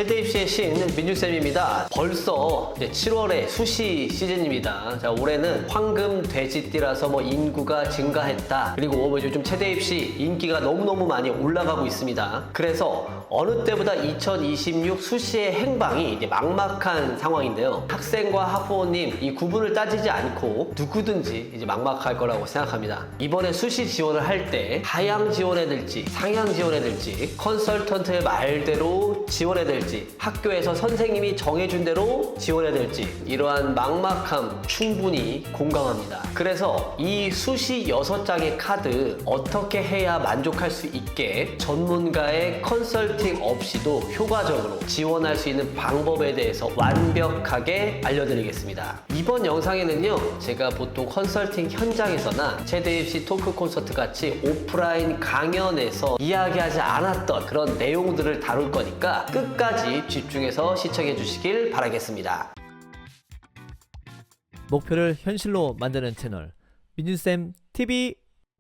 최대 입시의 신 민주쌤입니다. 벌써 이제 7월에 수시 시즌입니다. 자, 올해는 황금 돼지띠라서 뭐 인구가 증가했다. 그리고 뭐 요즘 최대 입시 인기가 너무너무 많이 올라가고 있습니다. 그래서 어느 때보다 2026 수시의 행방이 이제 막막한 상황인데요. 학생과 학부모님 이 구분을 따지지 않고 누구든지 이제 막막할 거라고 생각합니다. 이번에 수시 지원을 할 때 하향 지원해야 될지 상향 지원해야 될지 컨설턴트의 말대로 지원해야 될지 학교에서 선생님이 정해준 대로 지원해야 될지 이러한 막막함 충분히 공감합니다. 그래서 이 수시 6장의 카드 어떻게 해야 만족할 수 있게 전문가의 컨설팅 없이도 효과적으로 지원할 수 있는 방법에 대해서 완벽하게 알려드리겠습니다. 이번 영상에는요, 제가 보통 컨설팅 현장에서나 최대 입시 토크 콘서트 같이 오프라인 강연에서 이야기하지 않았던 그런 내용들을 다룰 거니까 끝까지 집중해서 시청해 주시길 바라겠습니다. 목표를 현실로 만드는 채널 민준쌤 TV.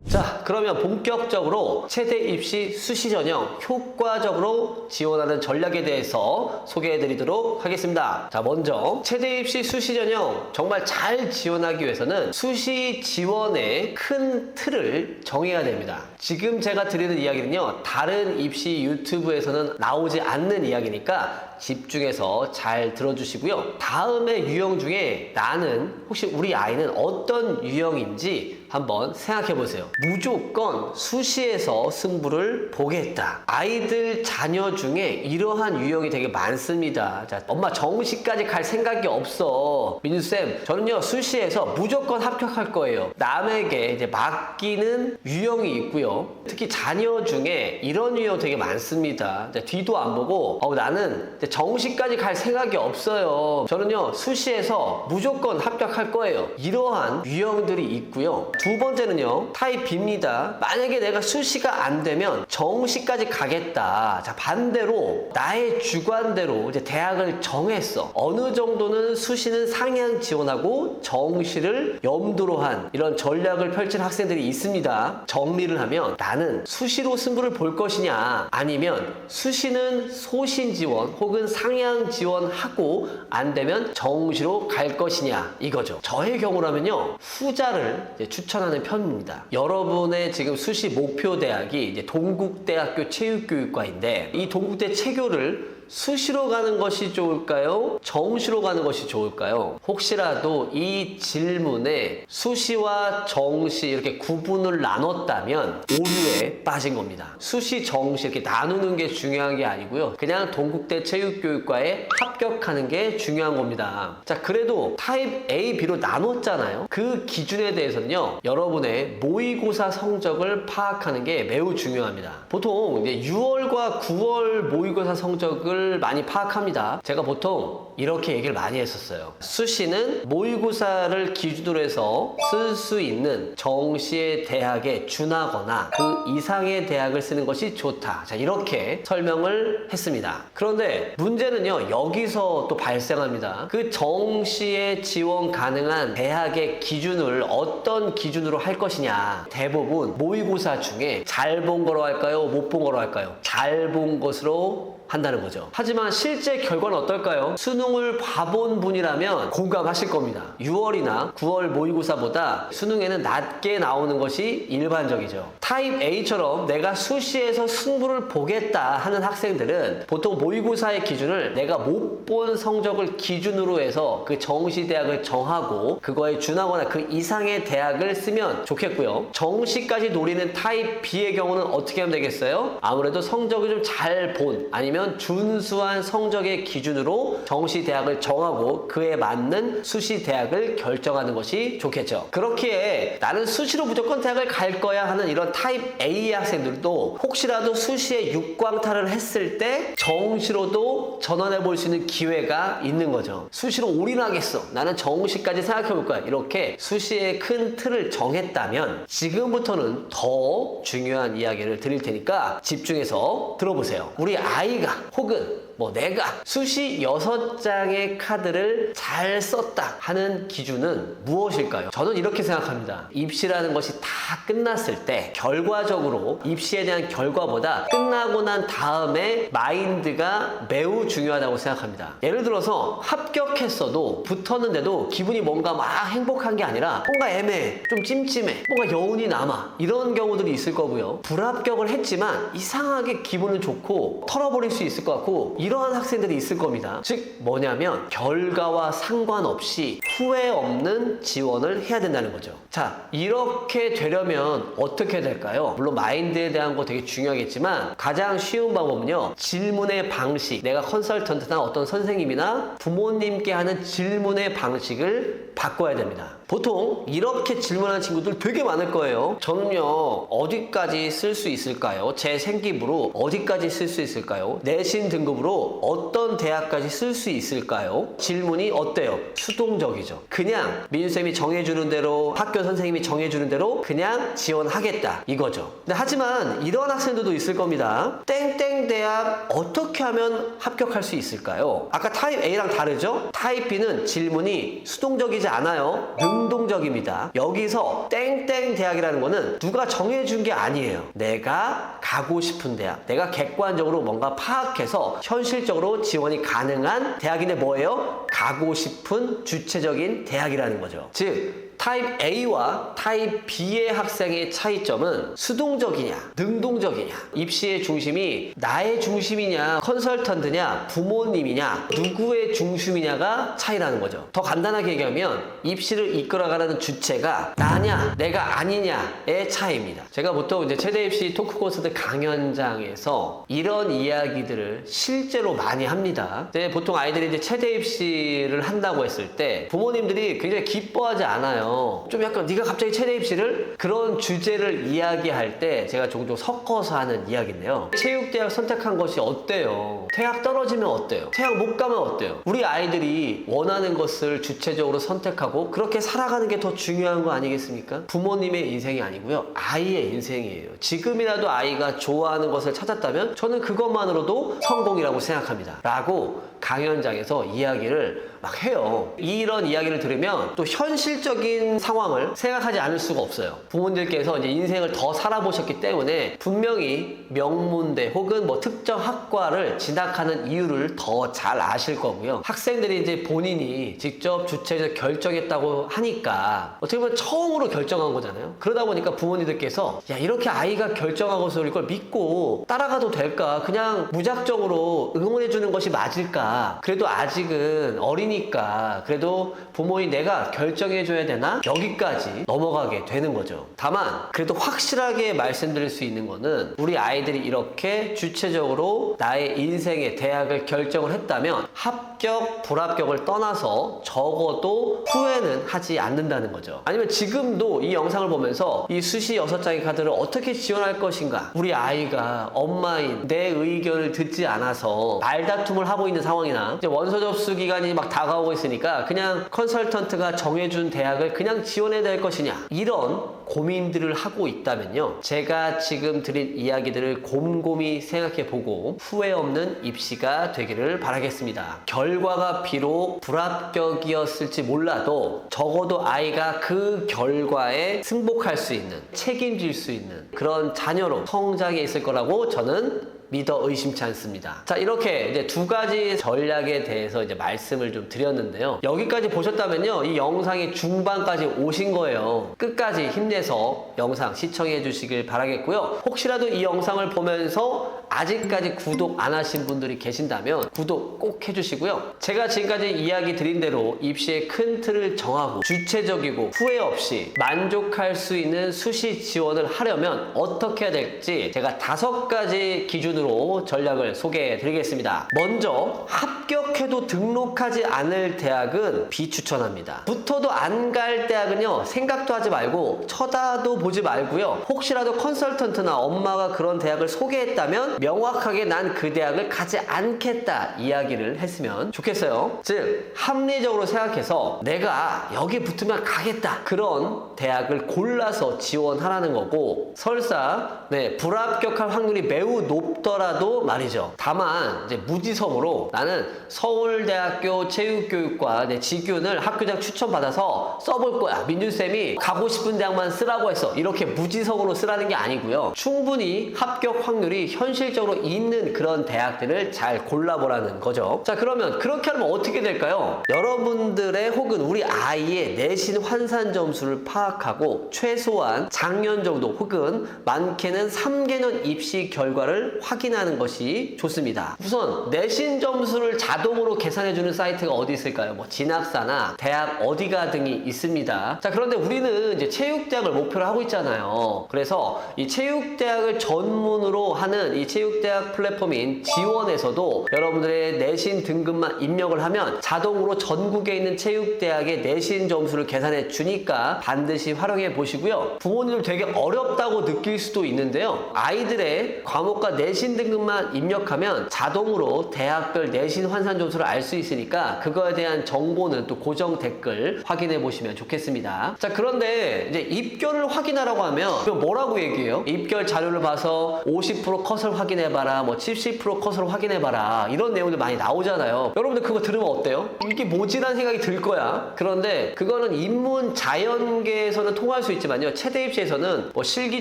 자, 그러면 본격적으로 최대 입시 수시 전형 효과적으로 지원하는 전략에 대해서 소개해 드리도록 하겠습니다. 자, 먼저 최대 입시 수시 전형 정말 잘 지원하기 위해서는 수시 지원의 큰 틀을 정해야 됩니다. 지금 제가 드리는 이야기는요, 다른 입시 유튜브에서는 나오지 않는 이야기니까 집중해서 잘 들어주시고요. 다음의 유형 중에 나는 혹시 우리 아이는 어떤 유형인지 한번 생각해 보세요. 무조건 수시에서 승부를 보겠다. 아이들 자녀 중에 이러한 유형이 되게 많습니다. 자, 엄마 정시까지 갈 생각이 없어. 민주쌤, 저는요 수시에서 무조건 합격할 거예요. 남에게 이제 맡기는 유형이 있고요. 특히 자녀 중에 이런 유형 되게 많습니다. 뒤도 안 보고 나는 정시까지 갈 생각이 없어요. 저는요 수시에서 무조건 합격할 거예요. 이러한 유형들이 있고요. 두 번째는요, 타입 B입니다. 만약에 내가 수시가 안 되면 정시까지 가겠다. 자, 반대로 나의 주관대로 이제 대학을 정했어. 어느 정도는 수시는 상향 지원하고 정시를 염두로 한 이런 전략을 펼친 학생들이 있습니다. 정리를 하면 나는 수시로 승부를 볼 것이냐, 아니면 수시는 소신 지원 혹은 상향 지원하고 안 되면 정시로 갈 것이냐, 이거죠. 저의 경우라면요, 후자를 이제 추천하는 편입니다. 여러분의 지금 수시 목표 대학이 이제 동국대학교 체육교육과인데, 이 동국대 체교를 수시로 가는 것이 좋을까요? 정시로 가는 것이 좋을까요? 혹시라도 이 질문에 수시와 정시 이렇게 구분을 나눴다면 오류에 빠진 겁니다. 수시, 정시 이렇게 나누는 게 중요한 게 아니고요. 그냥 동국대 체육교육과에 합격하는 게 중요한 겁니다. 자, 그래도 타입 A, B로 나눴잖아요. 그 기준에 대해서는요, 여러분의 모의고사 성적을 파악하는 게 매우 중요합니다. 보통 이제 6월과 9월 모의고사 성적을 많이 파악합니다. 제가 보통 이렇게 얘기를 많이 했었어요. 수시는 모의고사를 기준으로 해서 쓸 수 있는 정시의 대학에 준하거나 그 이상의 대학을 쓰는 것이 좋다. 자, 이렇게 설명을 했습니다. 그런데 문제는요, 여기서 또 발생합니다. 그 정시에 지원 가능한 대학의 기준을 어떤 기준으로 할 것이냐. 대부분 모의고사 중에 잘 본 거로 할까요? 못 본 거로 할까요? 잘 본 것으로 한다는 거죠. 하지만 실제 결과는 어떨까요? 수능을 봐본 분이라면 공감하실 겁니다. 6월이나 9월 모의고사보다 수능에는 낮게 나오는 것이 일반적이죠. 타입 A처럼 내가 수시에서 승부를 보겠다 하는 학생들은 보통 모의고사의 기준을 내가 못 본 성적을 기준으로 해서 그 정시 대학을 정하고 그거에 준하거나 그 이상의 대학을 쓰면 좋겠고요. 정시까지 노리는 타입 B의 경우는 어떻게 하면 되겠어요? 아무래도 성적을 좀 잘 본, 아니면 준수한 성적의 기준으로 정시 대학을 정하고 그에 맞는 수시 대학을 결정하는 것이 좋겠죠. 그렇기에 나는 수시로 무조건 대학을 갈 거야 하는 이런 타입 A 학생들도 혹시라도 수시에 육광탈을 했을 때 정시로도 전환해 볼 수 있는 기회가 있는 거죠. 수시로 올인하겠어, 나는 정시까지 생각해 볼 거야, 이렇게 수시의 큰 틀을 정했다면 지금부터는 더 중요한 이야기를 드릴 테니까 집중해서 들어보세요. 우리 아이가 혹은 뭐 내가 수시 6장의 카드를 잘 썼다 하는 기준은 무엇일까요? 저는 이렇게 생각합니다. 입시라는 것이 다 끝났을 때 결과적으로 입시에 대한 결과보다 끝나고 난 다음에 마인드가 매우 중요하다고 생각합니다. 예를 들어서 합격했어도 붙었는데도 기분이 뭔가 막 행복한 게 아니라 뭔가 애매해, 좀 찜찜해, 뭔가 여운이 남아, 이런 경우들이 있을 거고요. 불합격을 했지만 이상하게 기분은 좋고 털어버릴 수 있을 것 같고, 이러한 학생들이 있을 겁니다. 즉 뭐냐면 결과와 상관없이 후회 없는 지원을 해야 된다는 거죠. 자, 이렇게 되려면 어떻게 될까요? 물론 마인드에 대한 거 되게 중요하겠지만 가장 쉬운 방법은요, 질문의 방식, 내가 컨설턴트나 어떤 선생님이나 부모님께 하는 질문의 방식을 바꿔야 됩니다. 보통 이렇게 질문하는 친구들 되게 많을 거예요. 저는요, 어디까지 쓸 수 있을까요? 제 생기부로 어디까지 쓸 수 있을까요? 내신 등급으로 어떤 대학까지 쓸 수 있을까요? 질문이 어때요? 수동적이죠. 그냥 민수쌤이 정해주는 대로, 학교 선생님이 정해주는 대로 그냥 지원하겠다, 이거죠. 근데 하지만 이런 학생들도 있을 겁니다. 땡땡 대학 어떻게 하면 합격할 수 있을까요? 아까 타입 A랑 다르죠? 타입 B는 질문이 수동적이지 않아요. 능동적입니다. 여기서 땡땡 대학이라는 거는 누가 정해준 게 아니에요. 내가 가고 싶은 대학, 내가 객관적으로 뭔가 파악해서 현실적으로 지원이 가능한 대학인데 뭐예요? 가고 싶은 주체적인 대학이라는 거죠. 즉 타입 A와 타입 B의 학생의 차이점은 수동적이냐 능동적이냐, 입시의 중심이 나의 중심이냐 컨설턴트냐 부모님이냐 누구의 중심이냐가 차이라는 거죠. 더 간단하게 얘기하면 입시를 이끌어가는 주체가 나냐 내가 아니냐의 차이입니다. 제가 보통 이제 최대 입시 토크 코스들 강연장에서 이런 이야기들을 실제로 많이 합니다. 이제 보통 아이들이 이제 최대 입시를 한다고 했을 때 부모님들이 굉장히 기뻐하지 않아요. 좀 약간 네가 갑자기 최대 입시를, 그런 주제를 이야기할 때 제가 종종 섞어서 하는 이야기인데요. 체육대학 선택한 것이 어때요? 대학 떨어지면 어때요? 대학 못 가면 어때요? 우리 아이들이 원하는 것을 주체적으로 선택하고 그렇게 살아가는 게 더 중요한 거 아니겠습니까? 부모님의 인생이 아니고요, 아이의 인생이에요. 지금이라도 아이가 좋아하는 것을 찾았다면 저는 그것만으로도 성공이라고 생각합니다. 라고 강연장에서 이야기를 막 해요. 이런 이야기를 들으면 또 현실적인 상황을 생각하지 않을 수가 없어요. 부모님들께서 이제 인생을 더 살아보셨기 때문에 분명히 명문대 혹은 뭐 특정 학과를 진학하는 이유를 더 잘 아실 거고요. 학생들이 이제 본인이 직접 주체적으로 결정했다고 하니까 어떻게 보면 처음으로 결정한 거잖아요. 그러다 보니까 부모님들께서 야, 이렇게 아이가 결정하고서 이걸 믿고 따라가도 될까? 그냥 무작정으로 응원해주는 것이 맞을까? 그래도 아직은 어리니까 그래도 부모인 내가 결정해줘야 되나? 여기까지 넘어가게 되는 거죠. 다만 그래도 확실하게 말씀드릴 수 있는 거는 우리 아이들이 이렇게 주체적으로 나의 인생의 대학을 결정을 했다면 합격, 불합격을 떠나서 적어도 후회는 하지 않는다는 거죠. 아니면 지금도 이 영상을 보면서 이 수시 6장의 카드를 어떻게 지원할 것인가, 우리 아이가 엄마인 내 의견을 듣지 않아서 말다툼을 하고 있는 상황이나 이제 원서 접수 기간이 막 다가오고 있으니까 그냥 컨설턴트가 정해준 대학을 그냥 지원해야 될 것이냐, 이런 고민들을 하고 있다면요, 제가 지금 드린 이야기들을 곰곰이 생각해보고 후회 없는 입시가 되기를 바라겠습니다. 결과가 비록 불합격이었을지 몰라도 적어도 아이가 그 결과에 승복할 수 있는, 책임질 수 있는 그런 자녀로 성장해 있을 거라고 저는 믿어 의심치 않습니다. 자, 이렇게 이제 두 가지 전략에 대해서 이제 말씀을 좀 드렸는데요. 여기까지 보셨다면요, 이 영상의 중반까지 오신 거예요. 끝까지 힘내서 영상 시청해 주시길 바라겠고요. 혹시라도 이 영상을 보면서 아직까지 구독 안 하신 분들이 계신다면 구독 꼭 해주시고요. 제가 지금까지 이야기 드린 대로 입시의 큰 틀을 정하고 주체적이고 후회 없이 만족할 수 있는 수시 지원을 하려면 어떻게 해야 될지 제가 5가지 기준으로 전략을 소개해 드리겠습니다. 먼저 합격해도 등록하지 않을 대학은 비추천합니다. 붙어도 안 갈 대학은요, 생각도 하지 말고 쳐다도 보지 말고요. 혹시라도 컨설턴트나 엄마가 그런 대학을 소개했다면 명확하게 난 그 대학을 가지 않겠다 이야기를 했으면 좋겠어요. 즉 합리적으로 생각해서 내가 여기 붙으면 가겠다, 그런 대학을 골라서 지원하라는 거고, 설사 불합격할 확률이 매우 높던 없더라도 말이죠. 다만 이제 무지성으로 나는 서울대학교 체육교육과 내 직윤을 학교장 추천받아서 써볼 거야. 민준쌤이 가고 싶은 대학만 쓰라고 했어. 이렇게 무지성으로 쓰라는 게 아니고요. 충분히 합격 확률이 현실적으로 있는 그런 대학들을 잘 골라보라는 거죠. 자, 그러면 그렇게 하면 어떻게 될까요? 여러분들의 혹은 우리 아이의 내신 환산 점수를 파악하고 최소한 작년 정도 혹은 많게는 3개년 입시 결과를 확인하는 것이 좋습니다. 우선 내신 점수를 자동으로 계산해주는 사이트가 어디 있을까요? 뭐 진학사나 대학 어디가 등이 있습니다. 자, 그런데 우리는 이제 체육대학을 목표로 하고 있잖아요. 그래서 이 체육대학을 전문으로 하는 이 체육대학 플랫폼인 지원에서도 여러분들의 내신 등급만 입력을 하면 자동으로 전국에 있는 체육대학의 내신 점수를 계산해 주니까 반드시 활용해 보시고요. 부모님들 되게 어렵다고 느낄 수도 있는데요. 아이들의 과목과 내신 등급만 입력하면 자동으로 대학별 내신 환산 점수를 알 수 있으니까 그거에 대한 정보는 또 고정 댓글 확인해 보시면 좋겠습니다. 자, 그런데 이제 입결을 확인하라고 하면 그럼 뭐라고 얘기해요? 입결 자료를 봐서 50% 컷을 확인해봐라, 뭐 70% 컷을 확인해봐라, 이런 내용들 많이 나오잖아요. 여러분들 그거 들으면 어때요? 이게 뭐지라는 생각이 들 거야. 그런데 그거는 인문 자연계에서는 통할 수 있지만요, 체대 입시에서는 뭐 실기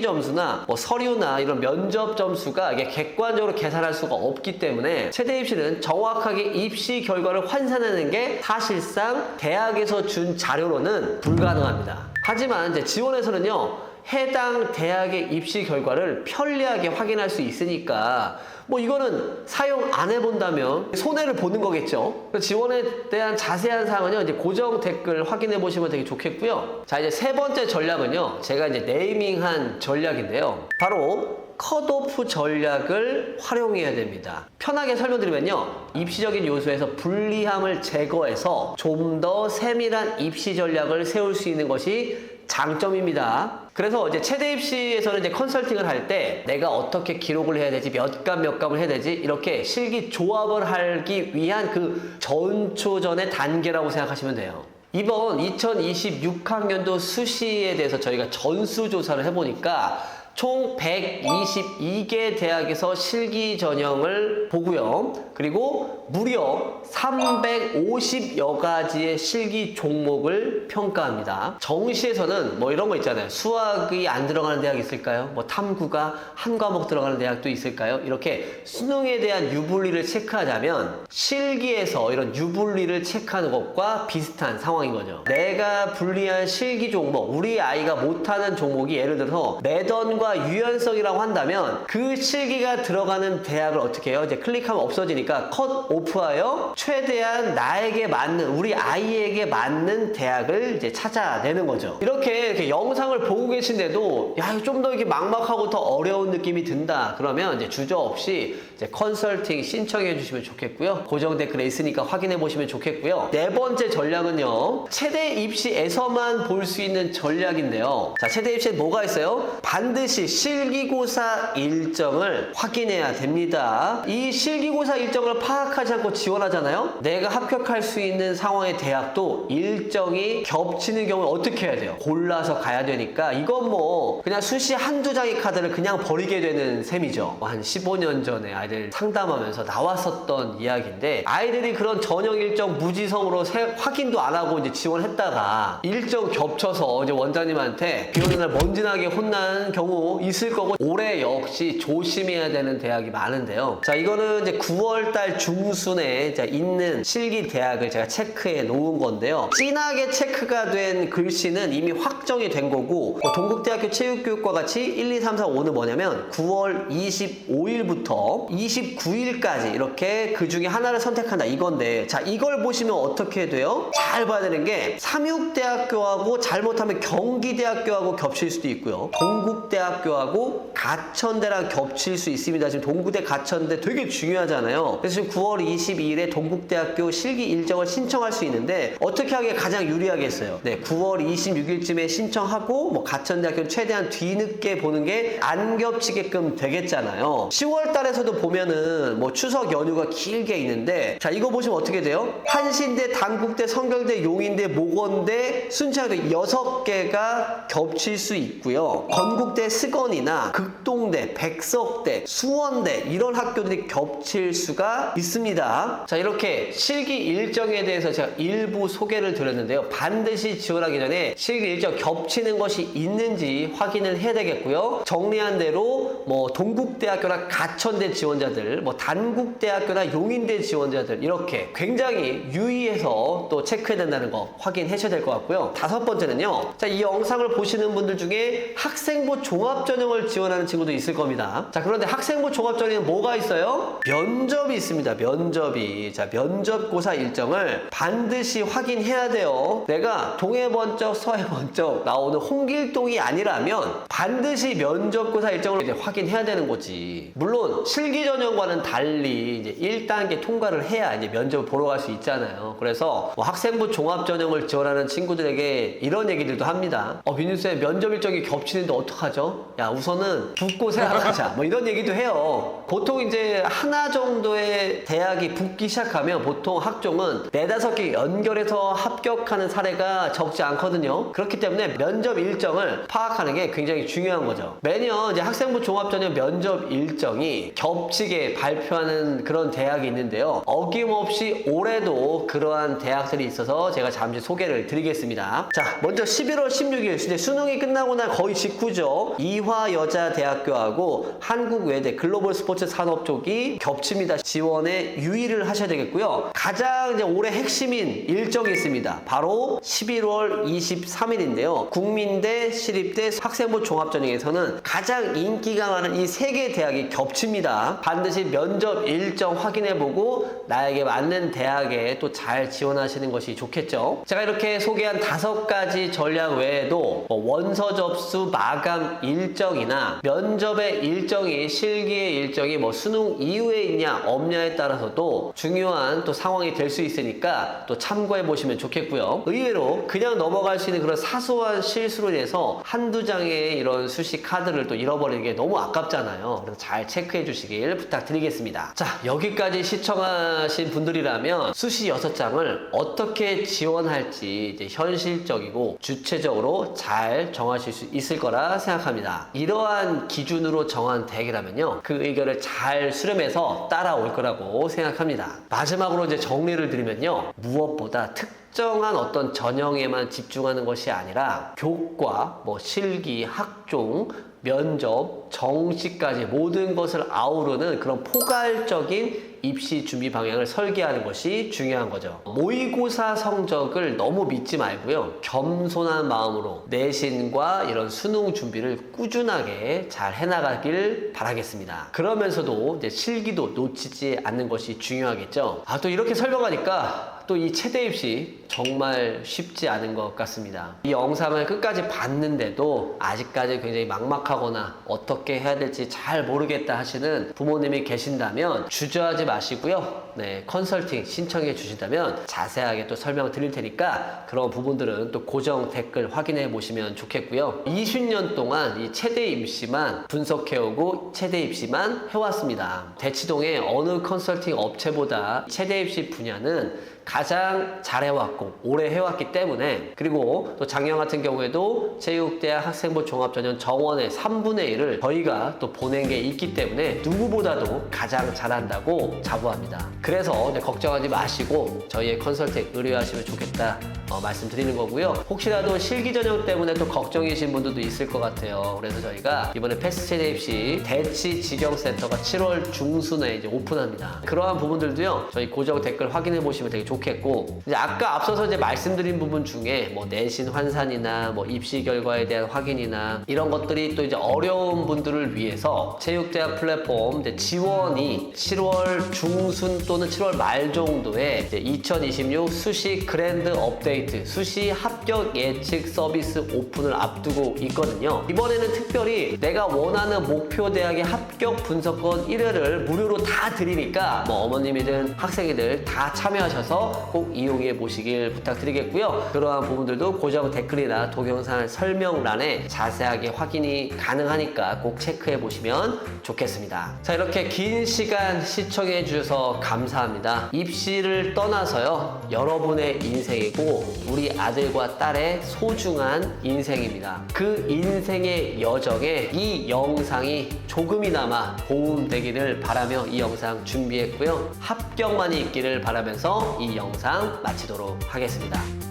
점수나 뭐 서류나 이런 면접 점수가 이게 객관적으로 계산할 수가 없기 때문에 체대 입시는 정확하게 입시 결과를 환산하는 게 사실상 대학에서 준 자료로는 불가능합니다. 하지만 이제 지원에서는요, 해당 대학의 입시 결과를 편리하게 확인할 수 있으니까 뭐 이거는 사용 안 해본다면 손해를 보는 거겠죠. 지원에 대한 자세한 사항은요, 이제 고정 댓글 확인해 보시면 되게 좋겠고요. 자, 이제 세 번째 전략은요, 제가 이제 네이밍한 전략인데요. 바로 컷오프 전략을 활용해야 됩니다. 편하게 설명드리면요, 입시적인 요소에서 불리함을 제거해서 좀 더 세밀한 입시 전략을 세울 수 있는 것이 장점입니다. 그래서 이제 체대 입시에서는 이제 컨설팅을 할 때 내가 어떻게 기록을 해야 되지, 몇 감을 해야 되지, 이렇게 실기 조합을 하기 위한 그 전초전의 단계라고 생각하시면 돼요. 이번 2026학년도 수시에 대해서 저희가 전수조사를 해보니까 총 122개 대학에서 실기 전형을 보고요. 그리고 무려 350여 가지의 실기 종목을 평가합니다. 정시에서는 뭐 이런 거 있잖아요. 수학이 안 들어가는 대학이 있을까요? 뭐 탐구가 한 과목 들어가는 대학도 있을까요? 이렇게 수능에 대한 유불리를 체크하자면 실기에서 이런 유불리를 체크하는 것과 비슷한 상황인 거죠. 내가 불리한 실기 종목, 우리 아이가 못하는 종목이 예를 들어서 매던과 유연성이라고 한다면 그 실기가 들어가는 대학을 어떻게 해요? 이제 클릭하면 없어지니까 컷 오프하여 최대한 나에게 맞는, 우리 아이에게 맞는 대학을 이제 찾아내는 거죠. 이렇게 영상을 보고 계신데도 야, 좀 더 이렇게 막막하고 더 어려운 느낌이 든다. 그러면 이제 주저없이 이제 컨설팅 신청해 주시면 좋겠고요. 고정 댓글에 있으니까 확인해 보시면 좋겠고요. 네 번째 전략은요, 체대 입시에서만 볼 수 있는 전략인데요. 자, 체대 입시에 뭐가 있어요? 반드시 실기고사 일정을 확인해야 됩니다. 이 실기고사 일정을 파악하지 않고 지원하잖아요. 내가 합격할 수 있는 상황의 대학도 일정이 겹치는 경우에 어떻게 해야 돼요? 골라서 가야 되니까 이건 뭐 그냥 수시 한두 장의 카드를 그냥 버리게 되는 셈이죠. 한 15년 전에 아이들 상담하면서 나왔었던 이야기인데, 아이들이 그런 전형 일정 무지성으로 확인도 안 하고 이제 지원했다가 일정 겹쳐서 이제 원장님한테 비 오는 날 먼지나게 혼난 경우 있을 거고, 올해 역시 조심해야 되는 대학이 많은데요. 자, 이거는 이제 9월달 중순에 있는 실기 대학을 제가 체크해 놓은 건데요. 진하게 체크가 된 글씨는 이미 확정이 된 거고, 동국대학교 체육교육과 같이 1, 2, 3, 4, 5는 뭐냐면 9월 25일부터 29일까지 이렇게 그 중에 하나를 선택한다 이건데, 자, 이걸 보시면 어떻게 돼요? 잘 봐야 되는 게 삼육대학교하고 잘못하면 경기대학교하고 겹칠 수도 있고요. 동국대학교하고 가천대랑 겹칠 수 있습니다. 지금 동국대 가천대 되게 중요하잖아요. 그래서 지금 9월 22일에 동국대학교 실기 일정을 신청할 수 있는데 어떻게 하기에 가장 유리하겠어요? 네, 9월 26일쯤에 신청하고 뭐 가천대학교는 최대한 뒤늦게 보는 게 안 겹치게끔 되겠잖아요. 10월 달에서도 보면 보면은 뭐 추석 연휴가 길게 있는데, 자, 이거 보시면 어떻게 돼요? 한신대, 단국대, 성결대, 용인대, 모건대 순차로 6개가 겹칠 수 있고요. 건국대, 스건이나 극동대, 백석대, 수원대 이런 학교들이 겹칠 수가 있습니다. 자, 이렇게 실기 일정에 대해서 제가 일부 소개를 드렸는데요. 반드시 지원하기 전에 실기 일정 겹치는 것이 있는지 확인을 해야 되겠고요. 정리한 대로 뭐 동국대학교나 가천대 지원자들, 뭐 단국대학교나 용인대 지원자들 이렇게 굉장히 유의해서 또 체크해야 된다는 거 확인하셔야 될 것 같고요. 5번째는요. 자, 이 영상을 보시는 분들 중에 학생부 종합전형을 지원하는 친구도 있을 겁니다. 자, 그런데 학생부 종합전형에 뭐가 있어요? 면접이 있습니다. 면접이. 자, 면접고사 일정을 반드시 확인해야 돼요. 내가 동해 번쩍 서해 번쩍 나오는 홍길동이 아니라면 반드시 면접고사 일정을 이제 확인해야 되는 거지. 물론 실기전형과는 달리 이제 1단계 통과를 해야 이제 면접을 보러 갈 수 있잖아요. 그래서 뭐 학생부 종합전형을 지원하는 친구들에게 이런 얘기들도 합니다. 민준쌤 면접 일정이 겹치는데 어떡하죠? 야, 우선은 붙고 생각하자. 뭐 이런 얘기도 해요. 보통 이제 하나 정도의 대학이 붙기 시작하면 보통 학종은 4-5개 연결해서 합격하는 사례가 적지 않거든요. 그렇기 때문에 면접 일정을 파악하는 게 굉장히 중요한 거죠. 매년 이제 학생부 종합전형 면접 일정이 겹치게 발표하는 그런 대학이 있는데요. 어김없이 올해도 그러한 대학들이 있어서 제가 잠시 소개를 드리겠습니다. 자, 먼저 11월 16일 이제 수능이 끝나고 난 거의 직후죠. 이화여자대학교하고 한국외대 글로벌 스포츠 산업 쪽이 겹칩니다. 지원에 유의를 하셔야 되겠고요. 가장 이제 올해 핵심인 일정이 있습니다. 바로 11월 23일인데요. 국민대, 시립대, 학생부 종합전형에서는 가장 인기가 많은 이 3개 대학이 겹칩니다. 반드시 면접 일정 확인해보고 나에게 맞는 대학에 또 잘 지원하시는 것이 좋겠죠. 제가 이렇게 소개한 5가지 전략 외에도 원서 접수 마감 일정이나 면접의 일정이 실기의 일정이 뭐 수능 이후에 있냐 없냐에 따라서도 중요한 또 상황이 될 수 있으니까 또 참고해 보시면 좋겠고요. 의외로 그냥 넘어갈 수 있는 그런 사소한 실수로 인해서 한두 장의 이런 수시 카드를 또 잃어버리는 게 너무 아깝잖아요. 그래서 잘 체크해 주시길 부탁드리겠습니다. 자, 여기까지 시청하신 분들이라면 수시 6장을 어떻게 지원할지 이제 현실적이고 주체적으로 잘 정하실 수 있을 거라 생각합니다. 이러한 기준으로 정한 대학이라면요, 그 의견을 잘 수렴해서 따라올 거라고 생각합니다. 마지막으로 이제 정리를 드리면요, 무엇보다 특정한 어떤 전형에만 집중하는 것이 아니라 교과, 뭐 실기, 학종, 면접, 정시까지 모든 것을 아우르는 그런 포괄적인 입시 준비 방향을 설계하는 것이 중요한 거죠. 모의고사 성적을 너무 믿지 말고요. 겸손한 마음으로 내신과 이런 수능 준비를 꾸준하게 잘 해나가길 바라겠습니다. 그러면서도 이제 실기도 놓치지 않는 것이 중요하겠죠. 또 이렇게 설명하니까 또 이 체대 입시 정말 쉽지 않은 것 같습니다. 이 영상을 끝까지 봤는데도 아직까지 굉장히 막막하거나 어떻게 해야 될지 잘 모르겠다 하시는 부모님이 계신다면 주저하지 마시고요. 네, 컨설팅 신청해 주신다면 자세하게 또 설명 드릴 테니까 그런 부분들은 또 고정 댓글 확인해 보시면 좋겠고요. 20년 동안 이 체대 입시만 분석해오고 체대 입시만 해왔습니다. 대치동의 어느 컨설팅 업체보다 체대 입시 분야는 가장 잘해왔고 오래 해왔기 때문에, 그리고 또 작년 같은 경우에도 체육대학 학생부 종합전형 정원의 3분의 1을 저희가 또 보낸 게 있기 때문에 누구보다도 가장 잘한다고 자부합니다. 그래서 걱정하지 마시고 저희의 컨설팅 의뢰하시면 좋겠다 말씀드리는 거고요. 혹시라도 실기 전형 때문에 또 걱정이신 분들도 있을 것 같아요. 그래서 저희가 이번에 패스트 체대 입시 대치 지경센터가 7월 중순에 이제 오픈합니다. 그러한 부분들도요, 저희 고정 댓글 확인해 보시면 되게 좋겠고, 이제 아까 앞서서 이제 말씀드린 부분 중에 뭐 내신 환산이나 뭐 입시 결과에 대한 확인이나 이런 것들이 또 이제 어려운 분들을 위해서 체육대학 플랫폼 이제 지원이 7월 중순 또는 7월 말 정도에 이제 2026 수시 그랜드 업데이트 수시 합격 예측 서비스 오픈을 앞두고 있거든요. 이번에는 특별히 내가 원하는 목표 대학의 합격 분석권 1회를 무료로 다 드리니까 뭐 어머님이든 학생이들 다 참여하셔서 있어서 꼭 이용해 보시길 부탁드리겠고요. 그러한 부분들도 고정 댓글이나 동영상 설명란에 자세하게 확인이 가능하니까 꼭 체크해 보시면 좋겠습니다. 자, 이렇게 긴 시간 시청해 주셔서 감사합니다. 입시를 떠나서요, 여러분의 인생이고 우리 아들과 딸의 소중한 인생입니다. 그 인생의 여정에 이 영상이 조금이나마 도움되기를 바라며 이 영상 준비했고요. 합격만이 있기를 바라면서 이 영상 마치도록 하겠습니다.